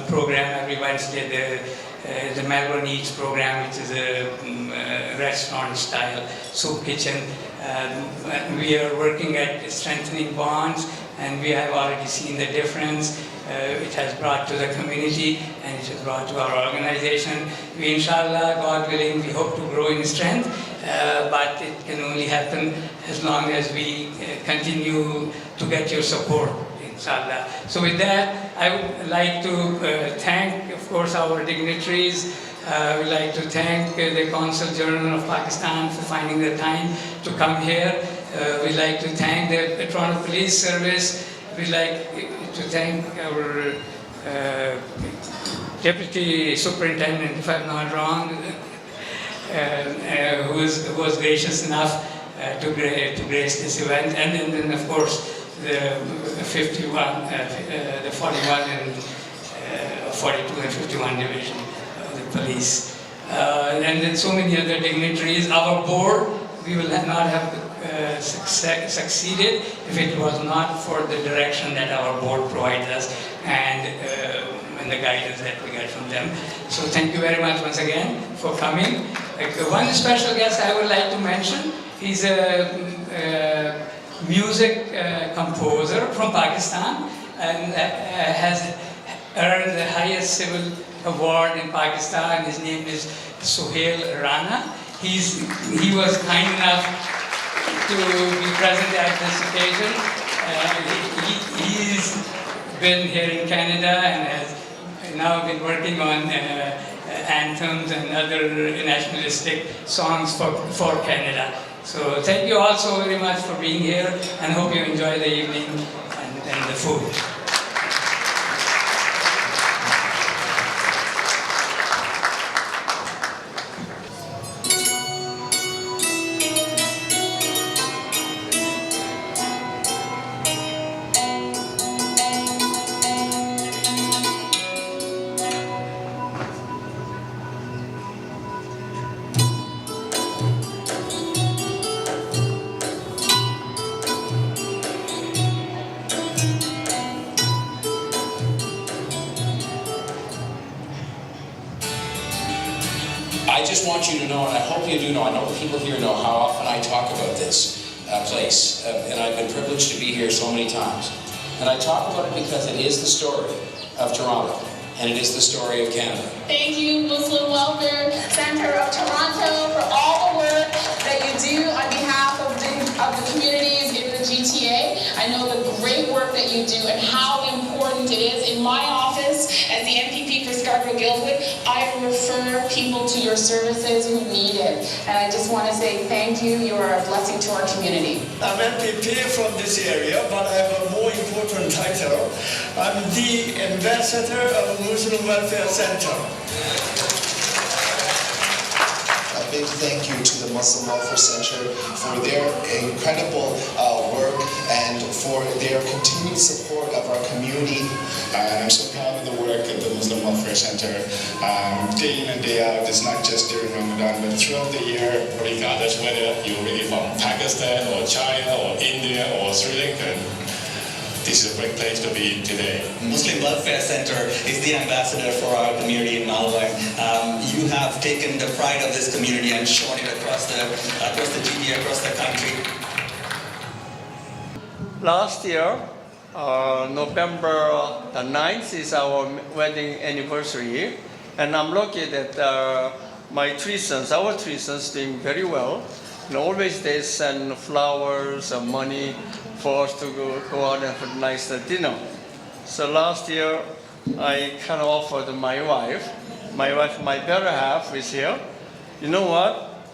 program every Wednesday, the Melbourne Eats program, which is a restaurant-style soup kitchen. We are working at strengthening bonds, and we have already seen the difference it has brought to the community, and it has brought to our organization. We, inshallah, God willing, we hope to grow in strength, but it can only happen as long as we continue to get your support, inshallah. So with that, I would like to thank, of course, our dignitaries. I would like to thank the Consul General of Pakistan for finding the time to come here. We'd like to thank the Toronto Police Service. We'd like to thank our Deputy Superintendent, if I'm not wrong, who was gracious enough to grace this event, and then of course the 41, the 41 and 42 and 51 division of the police, and then so many other dignitaries. Our board, we will not have succeeded if it was not for the direction that our board provides us and the guidance that we get from them. So thank you very much once again for coming. One special guest I would like to mention, he's a music composer from Pakistan and has earned the highest civil award in Pakistan. His name is Sohail Rana. He was kind enough to be present at this occasion. He's been here in Canada and has now been working on anthems and other nationalistic songs for Canada. So thank you all so very much for being here, and hope you enjoy the evening and the food. I just want you to know, and I hope you do know, I know the people here know how often I talk about this place, and I've been privileged to be here so many times. And I talk about it because it is the story of Toronto, and it is the story of Canada. Thank you, Muslim Welfare Center of Toronto, for all the work that you do on behalf of the communities in the GTA. I know the great work that you do and how important it is. In my office, as the MPP for Scarborough-Guildwood, I refer people to your services who need it. And I just want to say thank you. You are a blessing to our community. I'm MPP from this area, but I have a more important title. I'm the ambassador of Muslim Welfare Center. A big thank you to the Muslim Welfare Center for their incredible work and for their continued support of our community. And I'm so proud of the work of the Muslim Welfare Center. Day in and day out, it's not just during Ramadan, but throughout the year, regardless whether you're really from Pakistan or China or India or Sri Lanka. This is a great place to be today. Muslim Welfare Center is the ambassador for our community in Malawang. You have taken the pride of this community and shown it across the GTA, across the country. Last year, November the 9th is our wedding anniversary, and I'm lucky that my three sons, our three sons, doing very well. And always they send flowers and money for us to go out and have a nice dinner. So last year, I kind of offered my wife, my better half is here. You know what?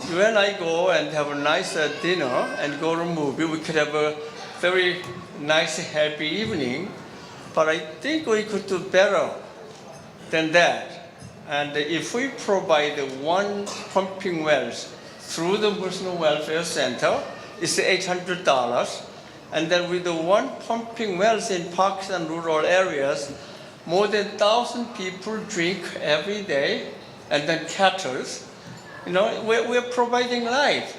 You and I go and have a nice dinner and go to a movie. We could have a very nice, happy evening. But I think we could do better than that. And if we provide one pumping wells through the Muslim Welfare Center, it's $800. And then with the one pumping wells in parks and rural areas, more than 1,000 people drink every day, and then cattle. You know, we're providing life.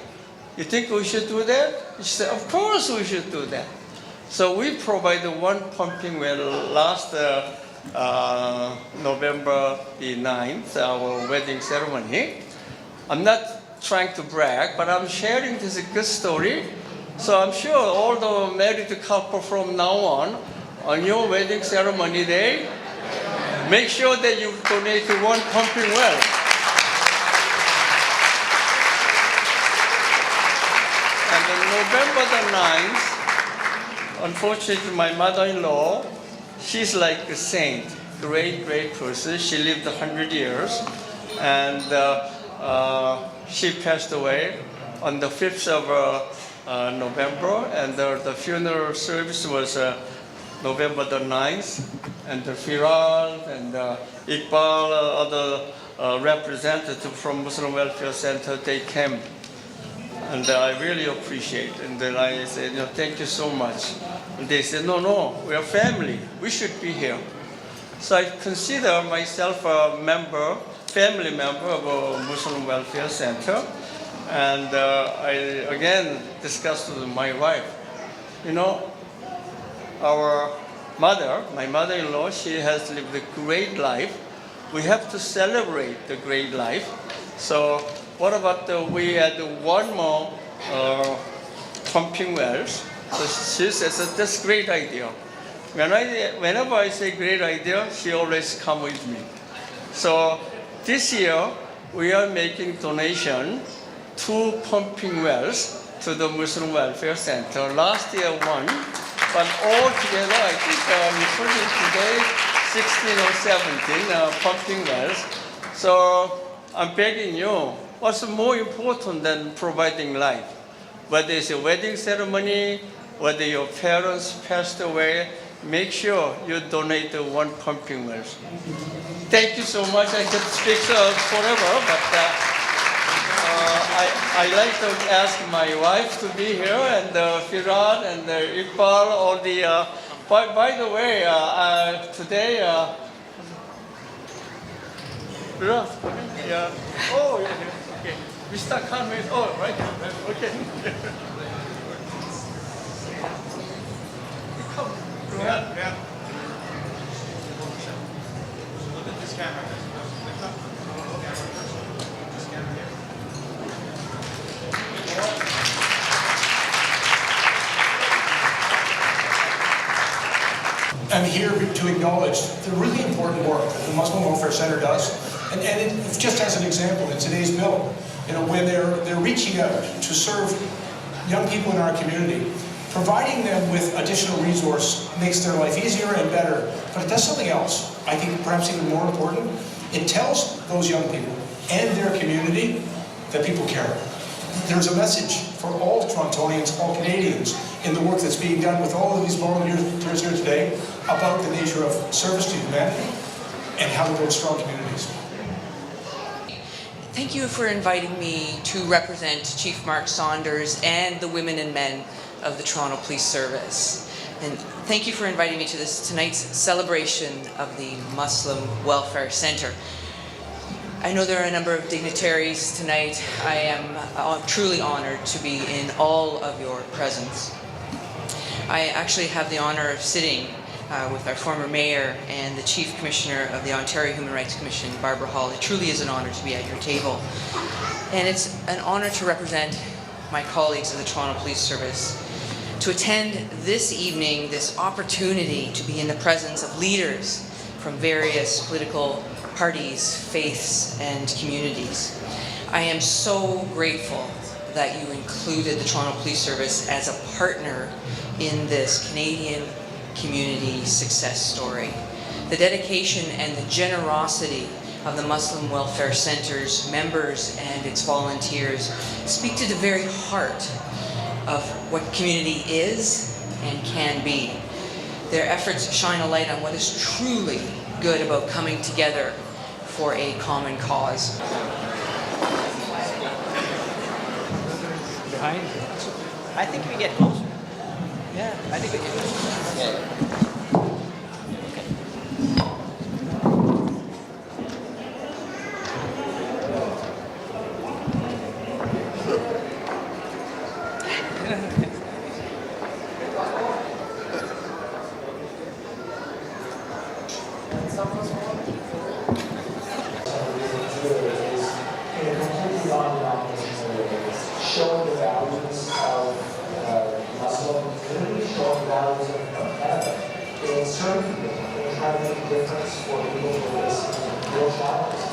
You think we should do that? You say, of course we should do that. So we provided one pumping well last November the 9th, our wedding ceremony. I'm not trying to brag, but I'm sharing this good story. So I'm sure all the married couple from now on your wedding ceremony day, make sure that you donate to one pumping well. And on November the 9th, unfortunately my mother-in-law, she's like a saint, great person. She lived 100 years, and she passed away on the 5th of November, and the funeral service was November the 9th, and the Firal and Iqbal, other representatives from Muslim Welfare Center, they came, and I really appreciate it. And then I said, thank you so much. And they said, no, we are family, we should be here. So I consider myself a family member of a Muslim Welfare Center. And I again discussed with my wife, our my mother-in-law, she has lived a great life. We have to celebrate the great life. So what about we add one more pumping wells? So she says, that's a great idea. Whenever I say great idea, she always comes with me. So this year, we are making donation 2 pumping wells to the Muslim Welfare Center. Last year, 1, but all together, I think including today, 16 or 17 pumping wells. So I'm begging you, what's more important than providing life? Whether it's a wedding ceremony, whether your parents passed away, make sure you donate 1 pumping wells. Thank you so much. I could speak forever, but I like to ask my wife to be here, and Firan and Iqbal, all the. By the way, today. Yeah. Oh, yeah. Okay. Mr. Khan, oh, right. Okay. Come. Yeah. Look at this camera. I'm here to acknowledge the really important work that the Muslim Welfare Center does. And just as an example, in today's bill, when they're reaching out to serve young people in our community, providing them with additional resource makes their life easier and better, but it does something else, I think perhaps even more important. It tells those young people and their community that people care. There's a message for all Torontonians, all Canadians, in the work that's being done with all of these volunteers here today about the nature of service to humanity and how to build strong communities. Thank you for inviting me to represent Chief Mark Saunders and the women and men of the Toronto Police Service. And thank you for inviting me to tonight's celebration of the Muslim Welfare Center. I know there are a number of dignitaries tonight. I am truly honored to be in all of your presence. I actually have the honor of sitting with our former mayor and the Chief Commissioner of the Ontario Human Rights Commission, Barbara Hall. It truly is an honor to be at your table. And it's an honor to represent my colleagues of the Toronto Police Service, to attend this evening, this opportunity to be in the presence of leaders from various political parties, faiths, and communities. I am so grateful that you included the Toronto Police Service as a partner in this Canadian community success story. The dedication and the generosity of the Muslim Welfare Center's members and its volunteers speak to the very heart of what community is and can be. Their efforts shine a light on what is truly good about coming together for a common cause. Behind? I think we get closer. Yeah, I think we get closer. Yeah. Showing the values of Muslim community, showing the values of Canada, in serving people, in trying to make a difference for people who are facing real challenges.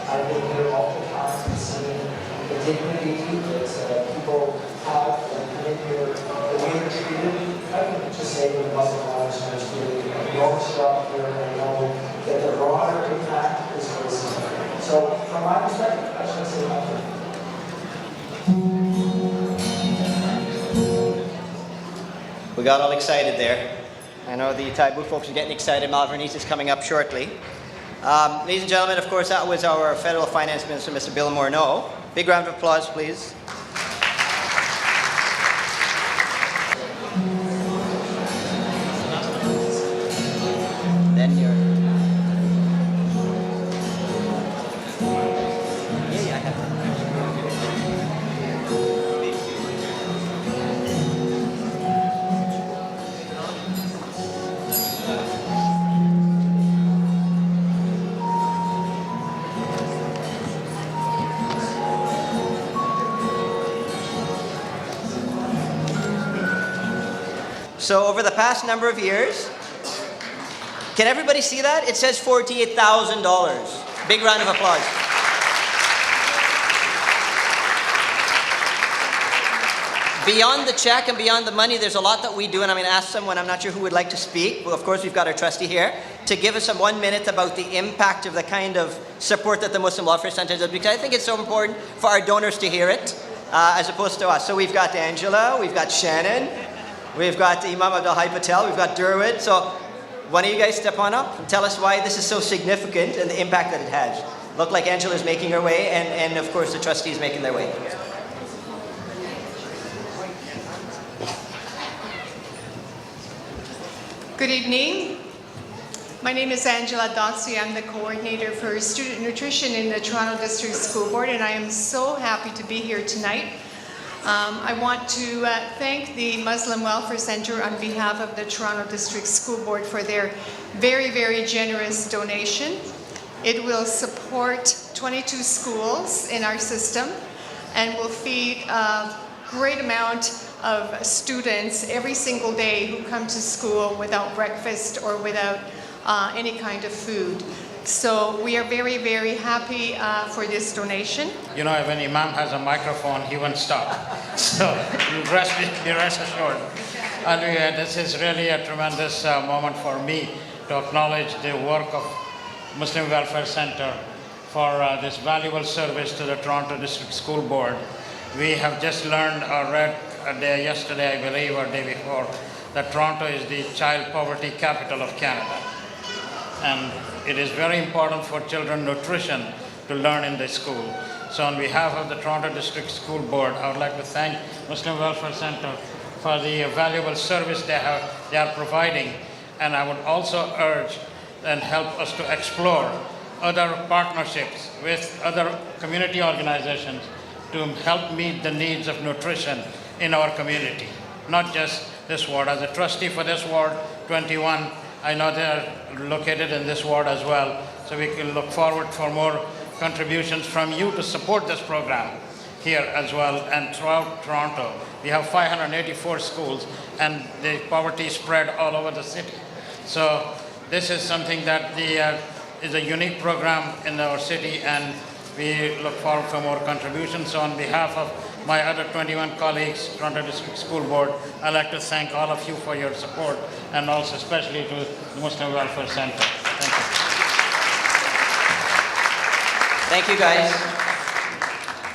I've been here multiple times and seen the dignity that people have and come in here, the way they're treated. I can just say that the Muslim Welfare Center is doing an enormous job here, and I know that the broader impact is very significant. So, from my perspective, I just want to say nothing. We got all excited there. I know the Taibu folks are getting excited. Malvernese is coming up shortly. Ladies and gentlemen, of course, that was our Federal Finance Minister, Mr. Bill Morneau. Big round of applause, please. Then you're... Yeah, I have it. So over the past number of years, can everybody see that? It says $48,000. Big round of applause. Beyond the check and beyond the money, there's a lot that we do, and I'm going to ask someone, I'm not sure who would like to speak. Well, of course, we've got our trustee here, to give us 1 minute about the impact of the kind of support that the Muslim Welfare Center does, because I think it's so important for our donors to hear it, as opposed to us. So we've got Angela, we've got Shannon, we've got Imam Abdul-Hai Patel, we've got Durward. So one of you guys step on up and tell us why this is so significant and the impact that it has. Look like Angela's making her way, and of course the trustees making their way. Good evening. My name is Angela Dotsey. I'm the coordinator for student nutrition in the Toronto District School Board, and I am so happy to be here tonight. I want to thank the Muslim Welfare Center on behalf of the Toronto District School Board for their very, very generous donation. It will support 22 schools in our system and will feed a great amount of students every single day who come to school without breakfast or without any kind of food. So we are very, very happy for this donation. You know, when Imam has a microphone, he won't stop. So be rest assured. And this is really a tremendous moment for me to acknowledge the work of Muslim Welfare Center for this valuable service to the Toronto District School Board. We have just learned or read yesterday, I believe, or day before, that Toronto is the child poverty capital of Canada. And it is very important for children nutrition to learn in the school. So on behalf of the Toronto District School Board, I would like to thank Muslim Welfare Center for the valuable service they are providing. And I would also urge and help us to explore other partnerships with other community organizations to help meet the needs of nutrition in our community, not just this ward. As a trustee for this ward 21, I know they are located in this ward as well, so we can look forward for more contributions from you to support this program here as well. And throughout Toronto, we have 584 schools, and the poverty is spread all over the city. So this is something that is a unique program in our city, and we look forward for more contributions. So on behalf of my other 21 colleagues, Toronto District School Board, I'd like to thank all of you for your support, and also especially to the Muslim Welfare Center. Thank you. Thank you, guys.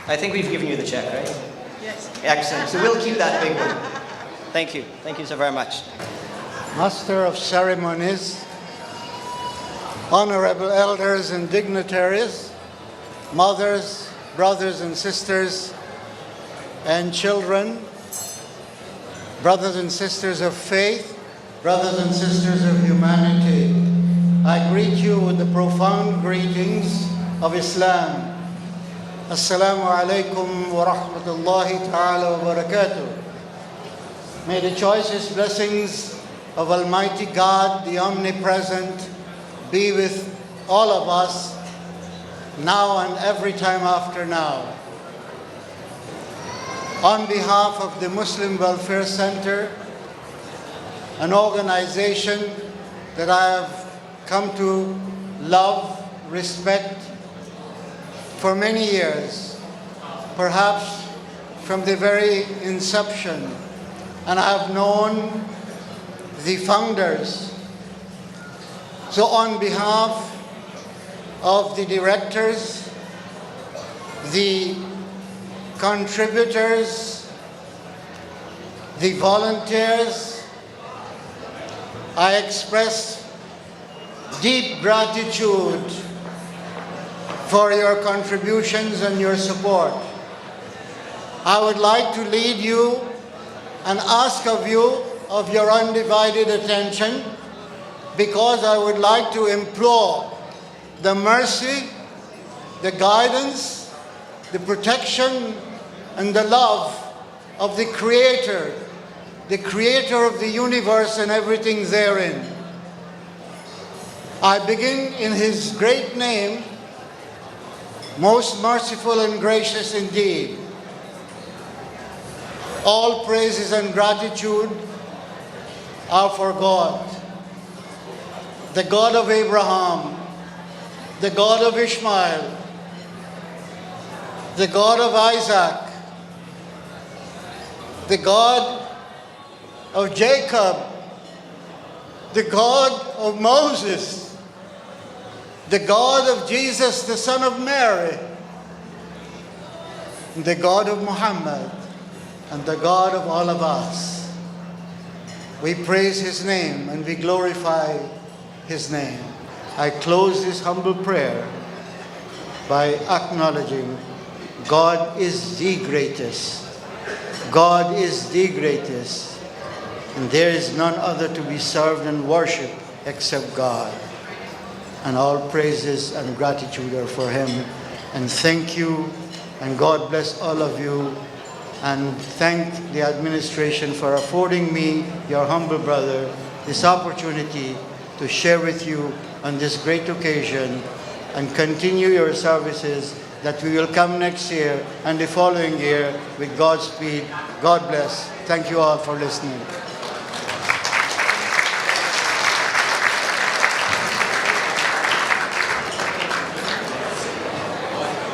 I think we've given you the check, right? Yes. Excellent. So we'll keep that big one. Thank you. Thank you so very much. Master of Ceremonies, honorable elders and dignitaries, mothers, brothers and sisters, and children, brothers and sisters of faith, brothers and sisters of humanity, I greet you with the profound greetings of Islam. Assalamu alaikum wa rahmatullahi ta'ala wa barakatuh. May the choicest blessings of Almighty God, the Omnipresent, be with all of us now and every time after now. On behalf of the Muslim Welfare Center, an organization that I have come to love, respect for many years, perhaps from the very inception, and I have known the founders. So on behalf of the directors, the contributors, the volunteers, I express deep gratitude for your contributions and your support. I would like to lead you and ask of you of your undivided attention, because I would like to implore the mercy, the guidance, the protection, and the love of the Creator of the universe and everything therein. I begin in His great name, most merciful and gracious indeed. All praises and gratitude are for God, the God of Abraham, the God of Ishmael, the God of Isaac, the God of Jacob, the God of Moses, the God of Jesus, the son of Mary, the God of Muhammad, and the God of all of us. We praise His name and we glorify His name. I close this humble prayer by acknowledging God is the greatest. God is the greatest. And there is none other to be served and worshipped except God. And all praises and gratitude are for Him. And thank you, and God bless all of you. And thank the administration for affording me, your humble brother, this opportunity to share with you on this great occasion and continue your services that we will come next year and the following year with Godspeed. God bless. Thank you all for listening.